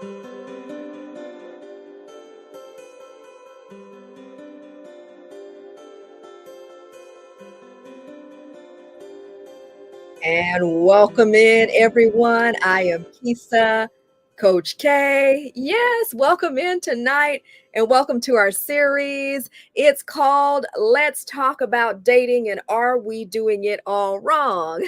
And welcome in, everyone. I am Kisa, Coach K. Yes, welcome in tonight and welcome to our series. It's called Let's Talk About Dating and Are We Doing It All Wrong?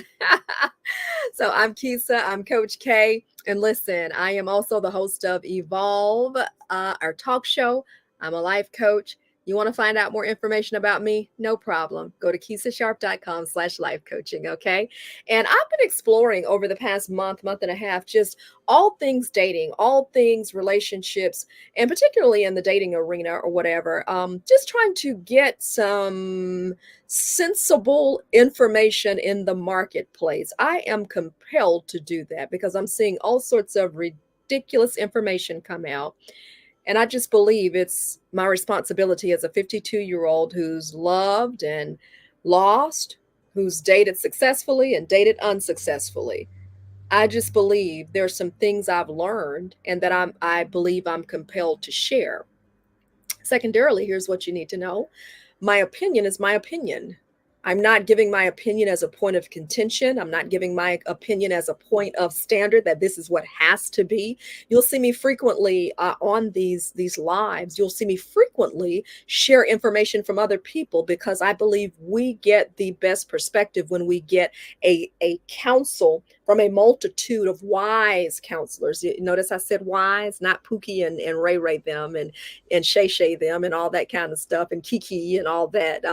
So I'm Kisa, I'm Coach K. And listen, I am also the host of Evolve, our talk show. I'm a life coach. You want to find out more information about me? No problem. Go to KisaSharp.com/life coaching. Okay. And I've been exploring over the past month and a half, just all things dating, all things relationships, and particularly in the dating arena or whatever. Just trying to get some sensible information in the marketplace. I am compelled to do that because I'm seeing all sorts of ridiculous information come out. And I just believe it's my responsibility as a 52-year-old who's loved and lost, who's dated successfully and dated unsuccessfully. I just believe there's some things I've learned and that I believe I'm compelled to share. Secondarily, here's what you need to know. My opinion is my opinion. I'm not giving my opinion as a point of contention. I'm not giving my opinion as a point of standard that this is what has to be. You'll see me frequently on these lives. You'll see me frequently share information from other people because I believe we get the best perspective when we get a counsel from a multitude of wise counselors. You notice I said wise, not Pookie and Ray Ray them and Shay Shay them and all that kind of stuff and Kiki and all that.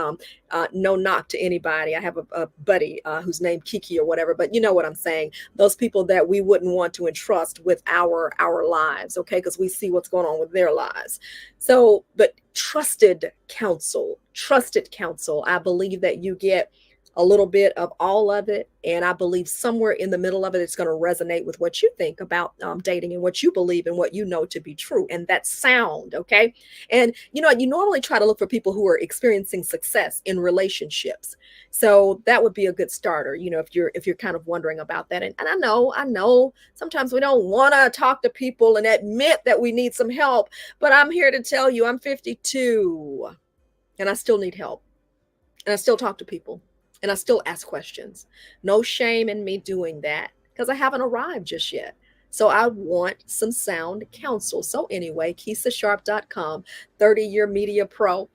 No knock to anybody. I have a buddy who's named Kiki or whatever, but you know what I'm saying. Those people that we wouldn't want to entrust with our lives, okay? Because we see what's going on with their lives. So, but trusted counsel, I believe that you get a little bit of all of it. And I believe somewhere in the middle of it, it's going to resonate with what you think about dating and what you believe and what you know to be true. And that's sound. Okay. And you normally try to look for people who are experiencing success in relationships. So that would be a good starter, if you're kind of wondering about that. And I know sometimes we don't want to talk to people and admit that we need some help, but I'm here to tell you I'm 52 and I still need help. And I still talk to people. And I still ask questions. No shame in me doing that because I haven't arrived just yet. So I want some sound counsel. So anyway, KisaSharp.com, 30-year media pro,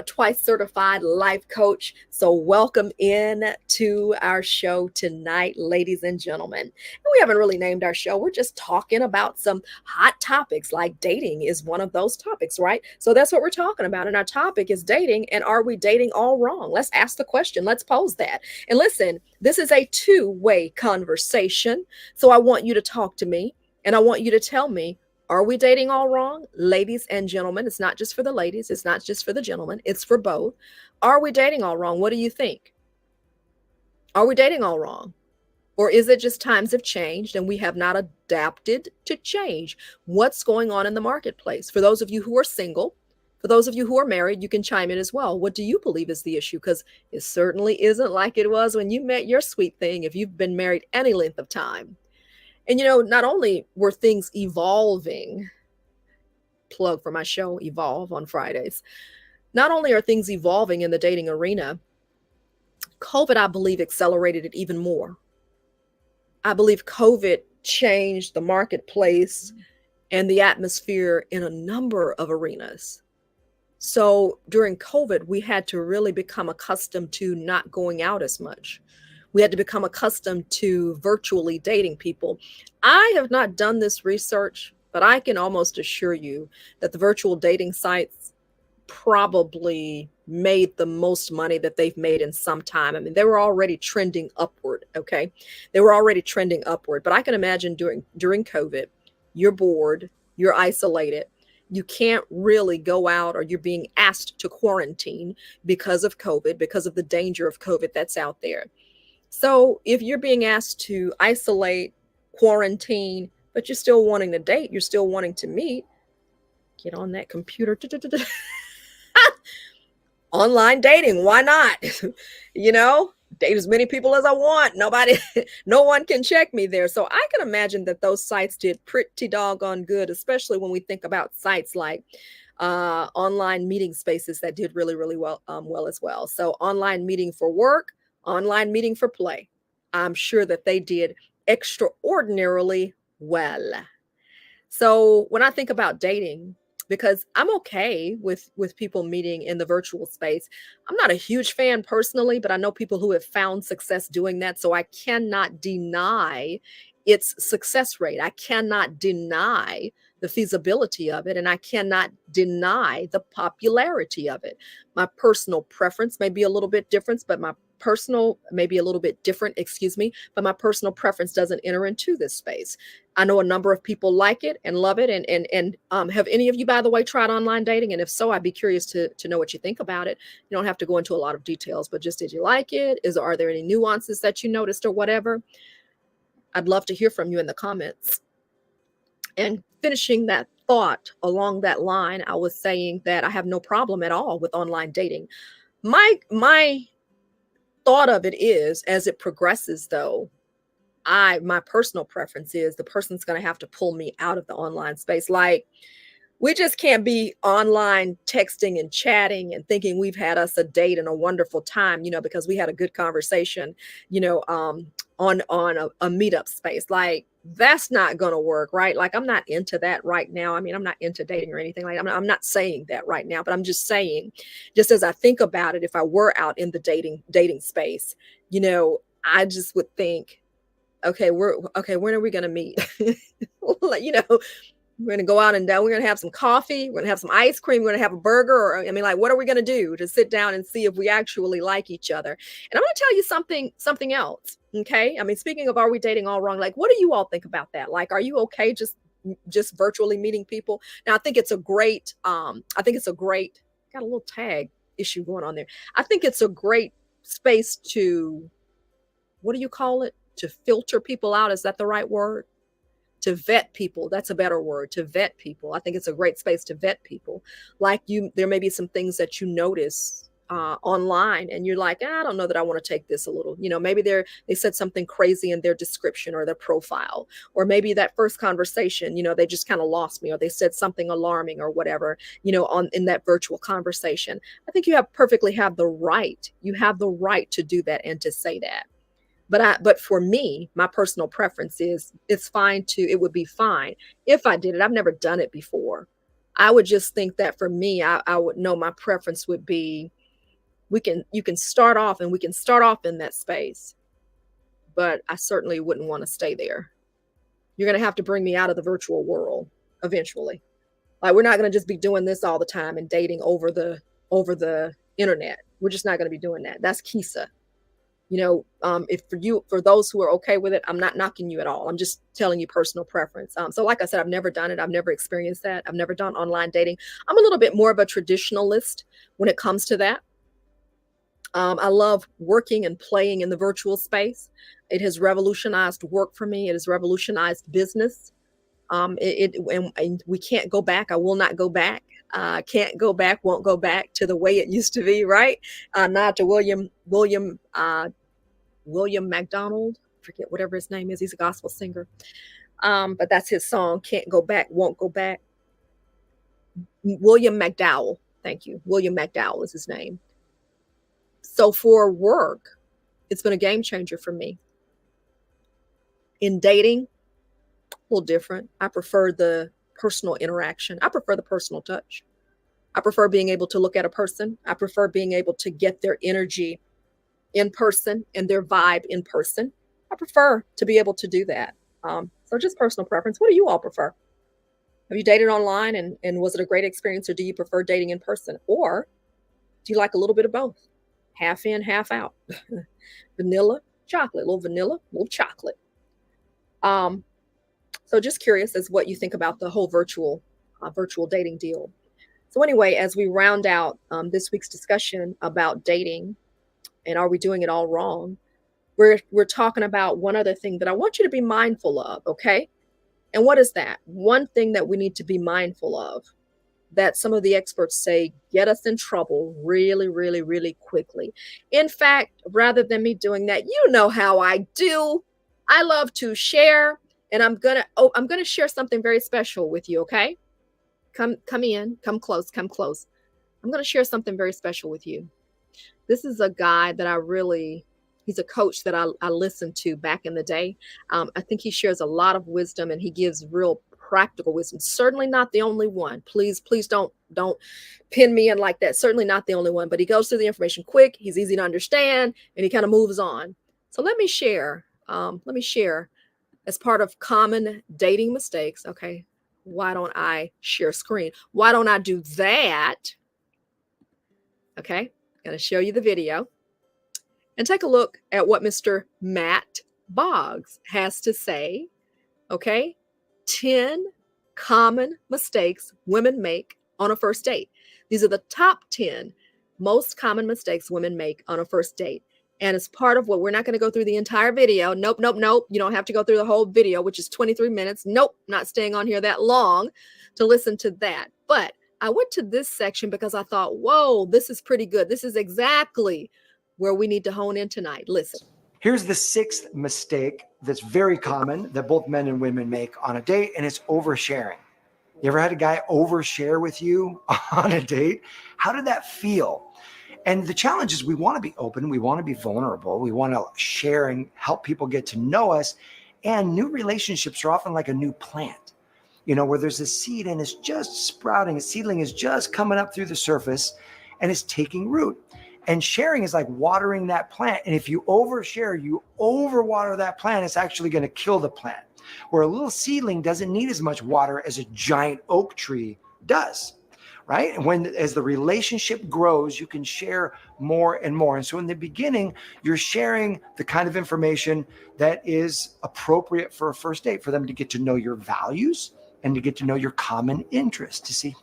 twice certified life coach. So welcome in to our show tonight, ladies and gentlemen. And we haven't really named our show. We're just talking about some hot topics like dating is one of those topics, right? So that's what we're talking about. And our topic is dating. And are we dating all wrong? Let's ask the question. Let's pose that. And listen, this is a two-way conversation. So I want you to talk to me and I want you to tell me, are we dating all wrong? Ladies and gentlemen, it's not just for the ladies. It's not just for the gentlemen. It's for both. Are we dating all wrong? What do you think? Are we dating all wrong? Or is it just times have changed and we have not adapted to change? What's going on in the marketplace? For those of you who are single, for those of you who are married, you can chime in as well. What do you believe is the issue? Because it certainly isn't like it was when you met your sweet thing if you've been married any length of time. And not only were things evolving, plug for my show, Evolve on Fridays, not only are things evolving in the dating arena, COVID, I believe, accelerated it even more. I believe COVID changed the marketplace and the atmosphere in a number of arenas. So during COVID, we had to really become accustomed to not going out as much. We had to become accustomed to virtually dating people. I have not done this research, but I can almost assure you that the virtual dating sites probably made the most money that they've made in some time. I mean, they were already trending upward. Okay. They were already trending upward, but I can imagine during COVID, you're bored, you're isolated. You can't really go out or you're being asked to quarantine because of COVID, because of the danger of COVID that's out there. So if you're being asked to isolate, quarantine, but you're still wanting to date, you're still wanting to meet, get on that computer. Online dating, why not? date as many people as I want. Nobody, no one can check me there. So I can imagine that those sites did pretty doggone good, especially when we think about sites like online meeting spaces that did really, really well as well. So online meeting for work, online meeting for play. I'm sure that they did extraordinarily well. So when I think about dating, because I'm okay with people meeting in the virtual space. I'm not a huge fan personally, but I know people who have found success doing that. So I cannot deny its success rate. I cannot deny the feasibility of it, and I cannot deny the popularity of it. My personal preference may be a little bit different, but my personal maybe a little bit different, excuse me, but my personal preference doesn't enter into this space. I know a number of people like it and love it. And have any of you, by the way, tried online dating? And if so, I'd be curious to know what you think about it. You don't have to go into a lot of details, but just did you like it? Are there any nuances that you noticed or whatever? I'd love to hear from you in the comments. And finishing that thought along that line, I was saying that I have no problem at all with online dating. My thought of it is, as it progresses though, my personal preference is the person's going to have to pull me out of the online space. Like, we just can't be online texting and chatting and thinking we've had us a date and a wonderful time, because we had a good conversation, on a meetup space. Like, that's not going to work, right? Like, I'm not into that right now. I mean, I'm not into dating or anything like that. I'm not saying that right now, but I'm just saying, just as I think about it, if I were out in the dating space, I just would think, okay, when are we going to meet? We're going to go out and we're going to have some coffee. We're going to have some ice cream. We're going to have a burger. Or, I mean, like, what are we going to do to sit down and see if we actually like each other? And I'm going to tell you something else. Okay. I mean, speaking of, are we dating all wrong? Like, what do you all think about that? Like, are you okay just virtually meeting people? Now, I think it's a great, got a little tag issue going on there. I think it's a great space to, what do you call it? To filter people out. Is that the right word? To vet people. That's a better word. To vet people. I think it's a great space to vet people. Like, there may be some things that you notice online and you're like, I don't know that I want to take this a little, maybe they said something crazy in their description or their profile, or maybe that first conversation, they just kind of lost me, or they said something alarming or whatever, in that virtual conversation. I think you have the right to do that and to say that. But for me, my personal preference is it would be fine if I did it. I've never done it before. I would just think that for me, I would know my preference would be, you can start off in that space, but I certainly wouldn't want to stay there. You're going to have to bring me out of the virtual world eventually. Like, we're not going to just be doing this all the time and dating over the internet. We're just not going to be doing that. That's Kisa. If for those who are okay with it, I'm not knocking you at all. I'm just telling you personal preference. So like I said, I've never done it. I've never experienced that. I've never done online dating. I'm a little bit more of a traditionalist when it comes to that. I love working and playing in the virtual space. It has revolutionized work for me. It has revolutionized business. And we can't go back. I will not go back. Can't go back, won't go back to the way it used to be, right? Not to William McDonald, forget whatever his name is. He's a gospel singer. But that's his song, Can't Go Back, Won't Go Back. William McDowell. Thank you. William McDowell is his name. So for work, it's been a game changer for me. In dating, a little different. I prefer the personal interaction. I prefer the personal touch. I prefer being able to look at a person. I prefer being able to get their energy in person and their vibe in person. I prefer to be able to do that. So just personal preference. What do you all prefer? Have you dated online and was it a great experience, or do you prefer dating in person? Or do you like a little bit of both? Half in, half out. Vanilla, chocolate, a little vanilla, a little chocolate. So just curious as what you think about the whole virtual dating deal. So anyway, as we round out this week's discussion about dating and are we doing it all wrong, we're talking about one other thing that I want you to be mindful of, okay? And what is that? One thing that we need to be mindful of that some of the experts say get us in trouble really, really, really quickly. In fact, rather than me doing that, you know how I do. I love to share, and I'm gonna share something very special with you, okay? Come in, come close, come close. I'm gonna share something very special with you. This is a guy that he's a coach that I listened to back in the day. I think he shares a lot of wisdom and he gives real practical wisdom. Certainly not the only one. Please don't pin me in like that. Certainly not the only one, but he goes through the information quick. He's easy to understand and he kind of moves on. So let me share. As part of common dating mistakes. Okay. Why don't I share screen? Why don't I do that? Okay. Going to show you the video and take a look at what Mr. Matt Boggs has to say. Okay. 10 common mistakes women make on a first date. These are the top 10 most common mistakes women make on a first date. And as part of what we're not going to go through the entire video. Nope. You don't have to go through the whole video, which is 23 minutes. Nope. Not staying on here that long to listen to that. But I went to this section because I thought, whoa, this is pretty good. This is exactly where we need to hone in tonight. Listen. Here's the sixth mistake that's very common that both men and women make on a date, and it's oversharing. You ever had a guy overshare with you on a date? How did that feel? And the challenge is we want to be open. We want to be vulnerable. We want to share and help people get to know us. And new relationships are often like a new plant, where there's a seed and it's just sprouting. A seedling is just coming up through the surface and it's taking root. And sharing is like watering that plant. And if you overshare, you overwater that plant, it's actually going to kill the plant. Where a little seedling doesn't need as much water as a giant oak tree does. Right? And as the relationship grows, you can share more and more. And so in the beginning, you're sharing the kind of information that is appropriate for a first date, for them to get to know your values and to get to know your common interests, to see,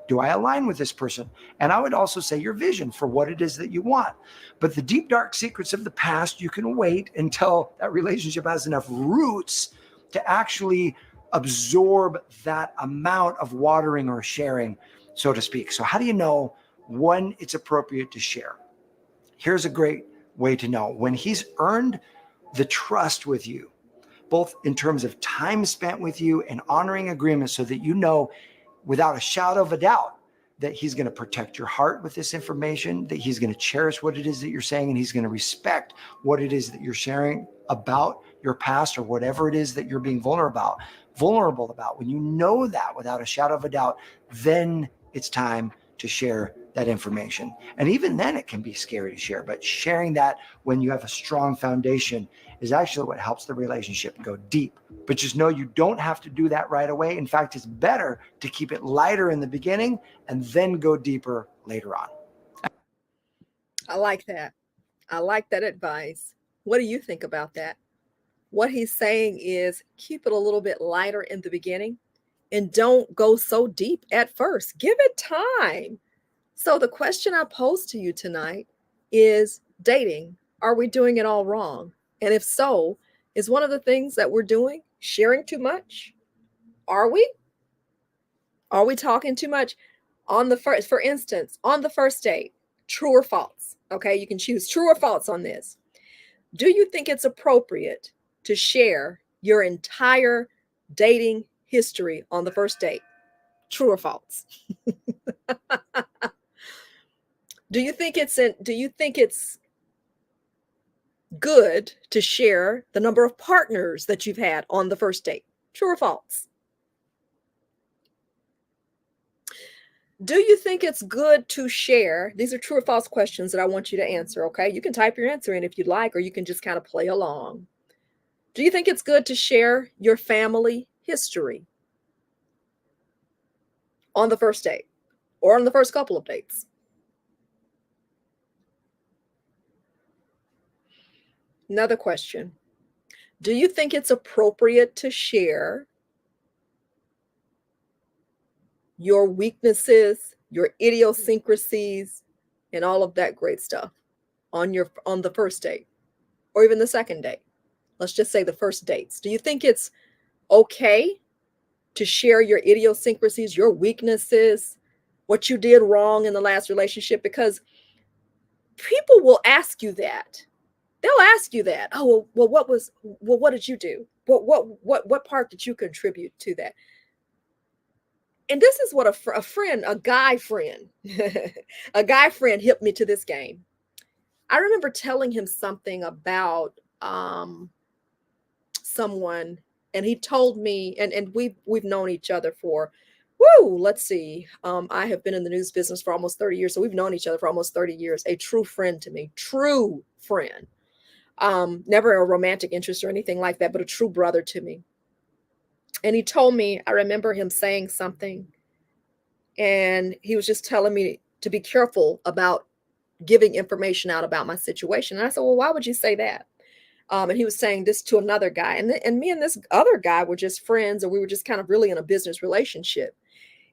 do I align with this person? And I would also say your vision for what it is that you want. But the deep, dark secrets of the past, you can wait until that relationship has enough roots to actually absorb that amount of watering or sharing, so to speak. So how do you know when it's appropriate to share? Here's a great way to know. When he's earned the trust with you, both in terms of time spent with you and honoring agreements, so that you know without a shadow of a doubt that he's going to protect your heart with this information, that he's going to cherish what it is that you're saying, and he's going to respect what it is that you're sharing about your past or whatever it is that you're being vulnerable about. When you know that without a shadow of a doubt, then it's time to share that information. And even then it can be scary to share, but sharing that when you have a strong foundation is actually what helps the relationship go deep. But just know you don't have to do that right away. In fact, it's better to keep it lighter in the beginning and then go deeper later on. I like that. I like that advice. What do you think about that? What he's saying is keep it a little bit lighter in the beginning and don't go so deep at first. Give it time. So the question I pose to you tonight is dating. Are we doing it all wrong? And if so, is one of the things that we're doing sharing too much? Are we? Are we talking too much on the first, for instance, on the first date? True or false? Okay, you can choose true or false on this. Do you think it's appropriate to share your entire dating history on the first date? True or false? Do you think it's good to share the number of partners that you've had on the first date? True or false? Do you think it's good to share? These are true or false questions that I want you to answer, okay? You can type your answer in if you'd like, or you can just kind of play along. Do you think it's good to share your family history on the first date or on the first couple of dates? Another question. Do you think it's appropriate to share your weaknesses, your idiosyncrasies, and all of that great stuff on the first date or even the second date? Let's just say the first dates. Do you think it's okay to share your idiosyncrasies, your weaknesses, what you did wrong in the last relationship, because people will ask you that. They'll ask you that. Oh, well, what did you do? What part did you contribute to that? And this is what a friend, a guy friend, a guy friend hipped me to this game. I remember telling him something about someone, and he told me, and we've known each other for, let's see, I have been in the news business for almost 30 years, so we've known each other for almost 30 years. A true friend to me, true friend. Never a romantic interest or anything like that, but a true brother to me. And he told me, I remember him saying something, and he was just telling me to be careful about giving information out about my situation. And I said, well, why would you say that? And he was saying this to another guy. And me and this other guy were just friends, or we were just kind of really in a business relationship.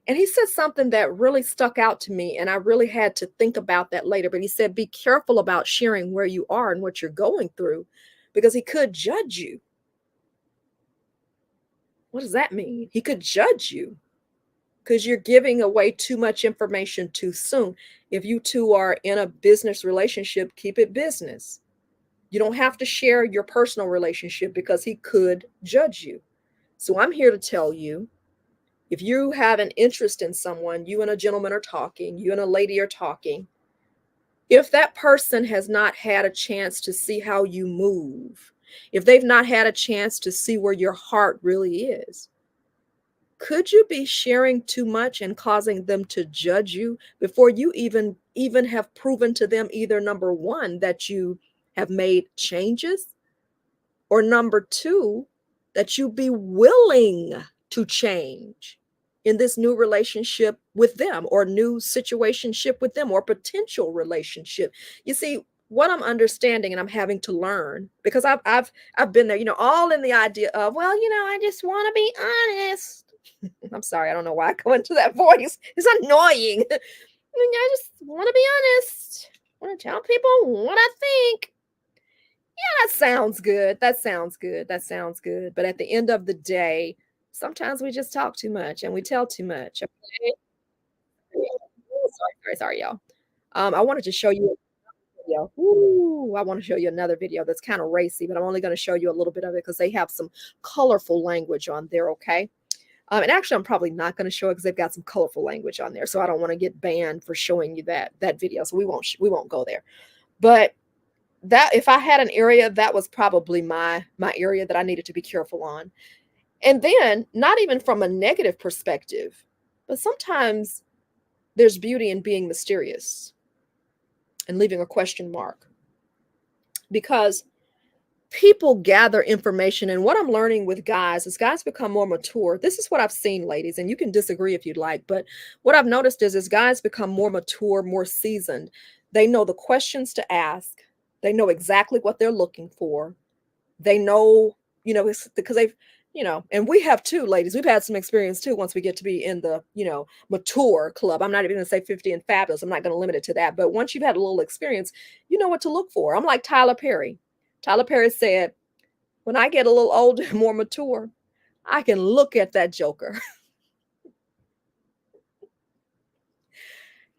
And he said something that really stuck out to me, and I really had to think about that later. But he said, be careful about sharing where you are and what you're going through, because he could judge you. What does that mean? He could judge you because you're giving away too much information too soon. If you two are in a business relationship, keep it business. You don't have to share your personal relationship because he could judge you. So I'm here to tell you, if you have an interest in someone, you and a gentleman are talking, you and a lady are talking, if that person has not had a chance to see how you move, if they've not had a chance to see where your heart really is, could you be sharing too much and causing them to judge you before you even have proven to them, either number one, that you have made changes, or number two, that you be willing to change in this new relationship with them, or new situationship with them, or potential relationship? You see, what I'm understanding and I'm having to learn, because I've been there, all in the idea of, well, I just want to be honest. I'm sorry, I don't know why I go into that voice. It's annoying. I just want to be honest. I want to tell people what I think. Yeah, that sounds good. That sounds good. That sounds good. But at the end of the day, sometimes we just talk too much and we tell too much. Okay? Sorry, y'all. I wanted to show you a video. Ooh, I want to show you another video that's kind of racy, but I'm only going to show you a little bit of it because they have some colorful language on there. Okay. And actually, I'm probably not going to show it because they've got some colorful language on there, so I don't want to get banned for showing you that video. So we won't go there. But that, if I had an area, that was probably my area that I needed to be careful on. And then, not even from a negative perspective, but sometimes there's beauty in being mysterious and leaving a question mark, because people gather information. And what I'm learning with guys, as guys become more mature, this is what I've seen, ladies, and you can disagree if you'd like, but what I've noticed is, as guys become more mature, more seasoned, they know the questions to ask. They know exactly what they're looking for. They know, it's because they've, and we have too, ladies, we've had some experience too, once we get to be in the, mature club. I'm not even going to say 50 and fabulous. I'm not going to limit it to that. But once you've had a little experience, you know what to look for. I'm like Tyler Perry. Tyler Perry said, when I get a little older and more mature, I can look at that joker.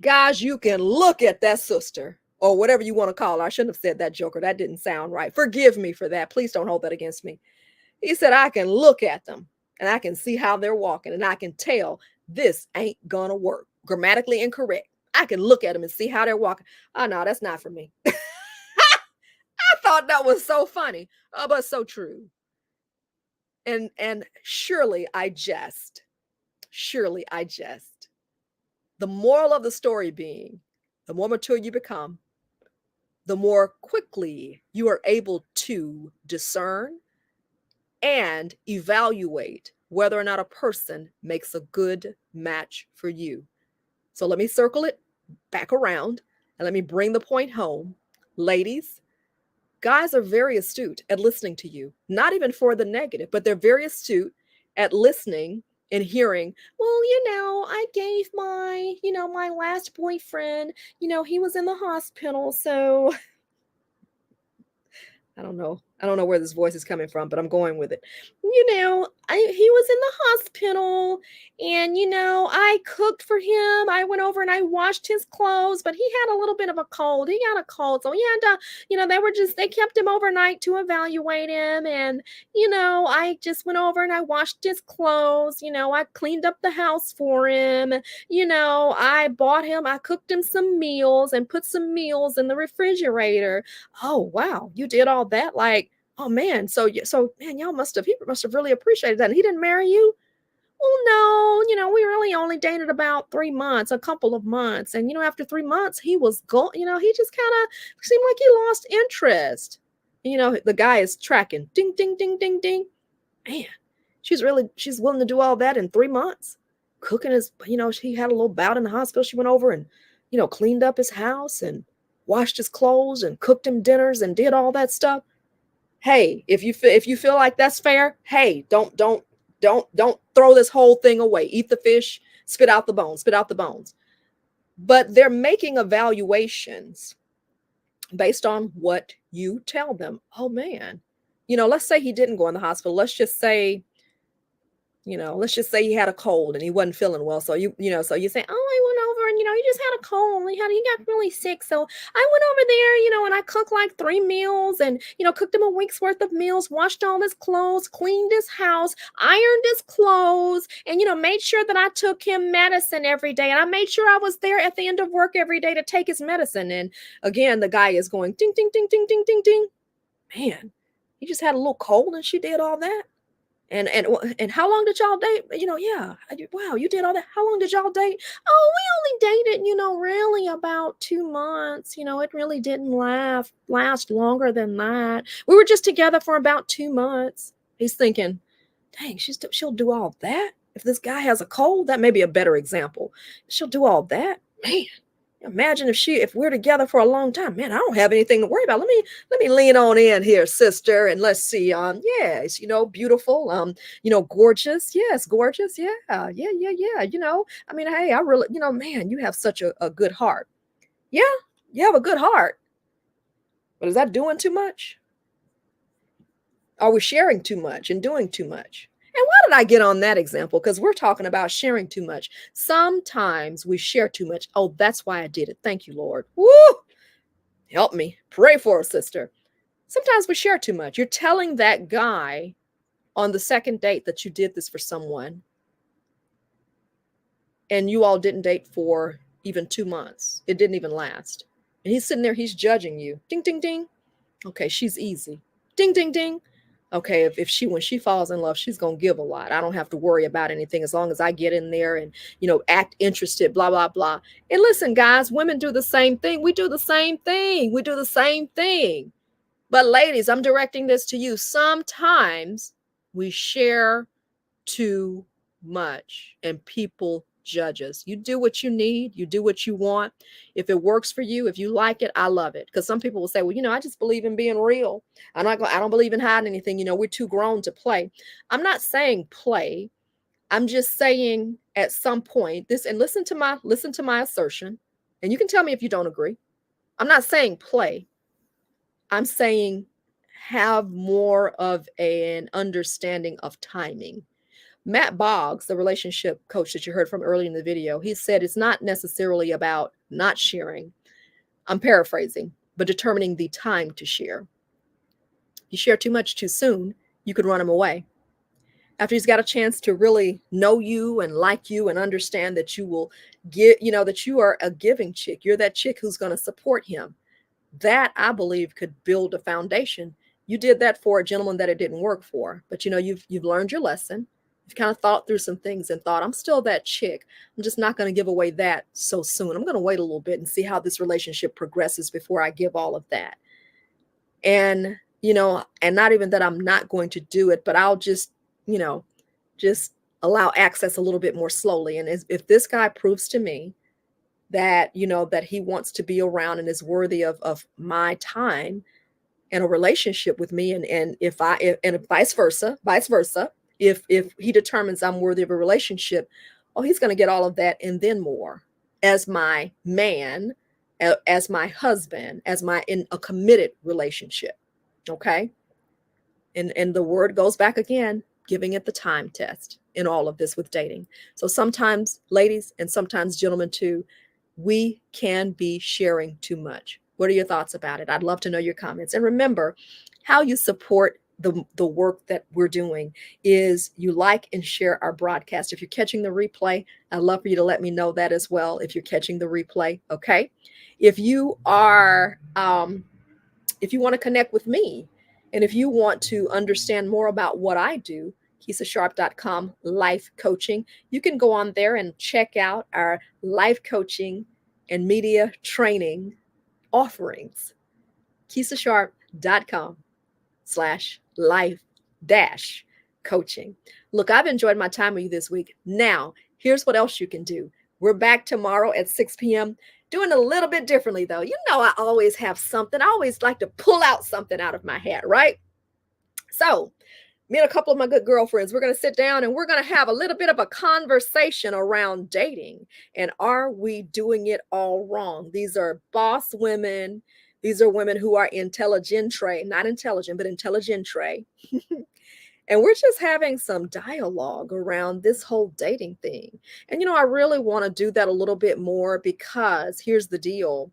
Guys, you can look at that sister, or whatever you want to call her. I shouldn't have said that joker. That didn't sound right. Forgive me for that. Please don't hold that against me. He said, I can look at them and I can see how they're walking, and I can tell this ain't gonna work. Grammatically incorrect. I can look at them and see how they're walking. Oh, no, that's not for me. I thought that was so funny, but so true. And surely I jest. Surely I jest. The moral of the story being, the more mature you become, the more quickly you are able to discern and evaluate whether or not a person makes a good match for you. So let me circle it back around and let me bring the point home. Ladies, guys are very astute at listening to you, not even for the negative, but they're very astute at listening and hearing, well, I gave my last boyfriend, he was in the hospital. So I don't know where this voice is coming from, but I'm going with it. He was in the hospital And, I cooked for him. I went over and I washed his clothes, but he had a little bit of a cold. He got a cold. So he had to, they kept him overnight to evaluate him. And, I just went over and I washed his clothes. I cleaned up the house for him. I cooked him some meals and put some meals in the refrigerator. Oh, wow. You did all that? Like, oh man. So man, he must have really appreciated that. And he didn't marry you? Well, no, we really only dated about 3 months, a couple of months. And, after 3 months, he was gone. He just kind of seemed like he lost interest. The guy is tracking. Ding, ding, ding, ding, ding. Man, she's willing to do all that in 3 months. Cooking he had a little bout in the hospital. She went over and, cleaned up his house and washed his clothes and cooked him dinners and did all that stuff. Hey, if you feel like that's fair, hey, don't throw this whole thing away. Eat the fish, spit out the bones. But they're making evaluations based on what you tell them. Oh man, let's say he didn't go in the hospital. Let's just say he had a cold and he wasn't feeling well. So you say, oh, I went over and, he just had a cold. He got really sick. So I went over there, and I cooked like 3 meals and, cooked him a week's worth of meals, washed all his clothes, cleaned his house, ironed his clothes, and, made sure that I took him medicine every day. And I made sure I was there at the end of work every day to take his medicine. And again, the guy is going ding, ding, ding, ding, ding, ding, ding. Man, he just had a little cold and she did all that. And how long did y'all date? Yeah. Wow, you did all that. How long did y'all date? Oh, we only dated, really about 2 months. It really didn't last longer than that. We were just together for about 2 months. He's thinking, dang, she'll do all that. If this guy has a cold, that may be a better example. She'll do all that. Man, imagine if we're together for a long time. Man, I don't have anything to worry about. Let me lean on in here, sister, and let's see. Yes, beautiful. Gorgeous. Yes, gorgeous. Yeah. I mean, hey, I really, man, you have such a good heart. Yeah, you have a good heart. But is that doing too much? Are we sharing too much and doing too much? And why did I get on that example? Because we're talking about sharing too much. Sometimes we share too much. Oh, that's why I did it. Thank you, Lord. Woo! Help me. Pray for us, sister. Sometimes we share too much. You're telling that guy on the second date that you did this for someone, and you all didn't date for even 2 months. It didn't even last. And he's sitting there, he's judging you. Ding, ding, ding. Okay, she's easy. Ding, ding, ding. Okay, when she falls in love, she's going to give a lot. I don't have to worry about anything as long as I get in there and, act interested, blah, blah, blah. And listen, guys, women do the same thing. We do the same thing. But ladies, I'm directing this to you. Sometimes we share too much and people judge us. You do what you need. You do what you want. If it works for you, if you like it, I love it. Because some people will say, well, I just believe in being real. I don't believe in hiding anything. We're too grown to play. I'm not saying play. I'm just saying at some point and listen to my assertion. And you can tell me if you don't agree. I'm not saying play. I'm saying have more of an understanding of timing. Matt Boggs, the relationship coach that you heard from earlier in the video, he said it's not necessarily about not sharing. I'm paraphrasing, but determining the time to share. You share too much too soon, you could run him away. After he's got a chance to really know you and like you and understand that you will give, that you are a giving chick. You're that chick who's going to support him. That, I believe, could build a foundation. You did that for a gentleman that it didn't work for, but you've learned your lesson. You've kind of thought through some things and thought, I'm still that chick. I'm just not going to give away that so soon. I'm going to wait a little bit and see how this relationship progresses before I give all of that. And, and not even that I'm not going to do it, but I'll just allow access a little bit more slowly. And if this guy proves to me that, that he wants to be around and is worthy of my time and a relationship with me, and vice versa, if he determines I'm worthy of a relationship, he's going to get all of that and then more as my man, as my husband, in a committed relationship. Okay. And the word goes back again, giving it the time test in all of this with dating. So sometimes, ladies, and sometimes gentlemen too, we can be sharing too much. What are your thoughts about it? I'd love to know your comments. And remember, how you support the work that we're doing is you like and share our broadcast. If you're catching the replay, I'd love for you to let me know that as well if you're catching the replay. Okay. If you are, if you want to connect with me, and if you want to understand more about what I do, KeishaSharp.com life coaching, you can go on there and check out our life coaching and media training offerings. KeishaSharp.com/life-coaching. Look, I've enjoyed my time with you this week. Now, here's what else you can do. We're back tomorrow at 6 p.m. Doing a little bit differently, though. You know, I always have something. I always like to pull out something out of my hat, right? So, me and a couple of my good girlfriends, we're going to sit down and we're going to have a little bit of a conversation around dating. And are we doing it all wrong? These are boss women. These are women who are intelligente, not intelligent, but intelligente. And we're just having some dialogue around this whole dating thing. And, I really want to do that a little bit more because here's the deal.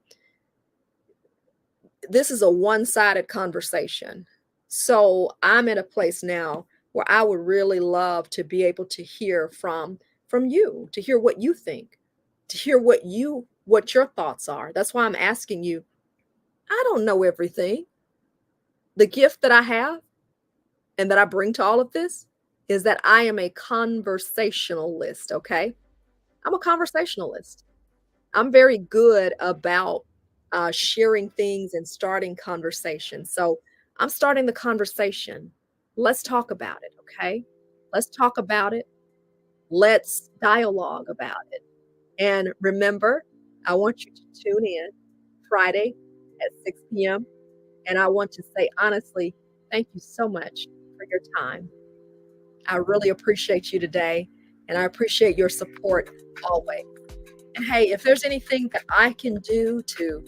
This is a one-sided conversation. So I'm at a place now where I would really love to be able to hear from you, to hear what you think, to hear what your thoughts are. That's why I'm asking you. I don't know everything. The gift that I have and that I bring to all of this is that I am a conversationalist, okay? I'm a conversationalist. I'm very good about sharing things and starting conversations. So I'm starting the conversation. Let's talk about it, okay? Let's talk about it. Let's dialogue about it. And remember, I want you to tune in Friday at 6 p.m. And I want to say, honestly, thank you so much for your time. I really appreciate you today, and I appreciate your support always. And hey, if there's anything that I can do to,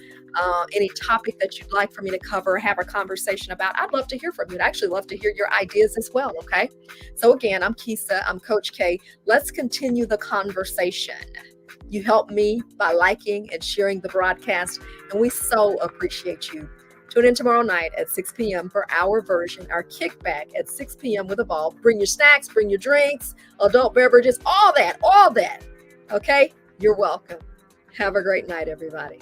any topic that you'd like for me to cover, have a conversation about, I'd love to hear from you. I'd actually love to hear your ideas as well, okay? So again, I'm Keisa, I'm Coach K. Let's continue the conversation. You help me by liking and sharing the broadcast, and we so appreciate you. Tune in tomorrow night at 6 p.m. for our version, our kickback at 6 p.m. with Evolve. Bring your snacks, bring your drinks, adult beverages, all that. Okay? You're welcome. Have a great night, everybody.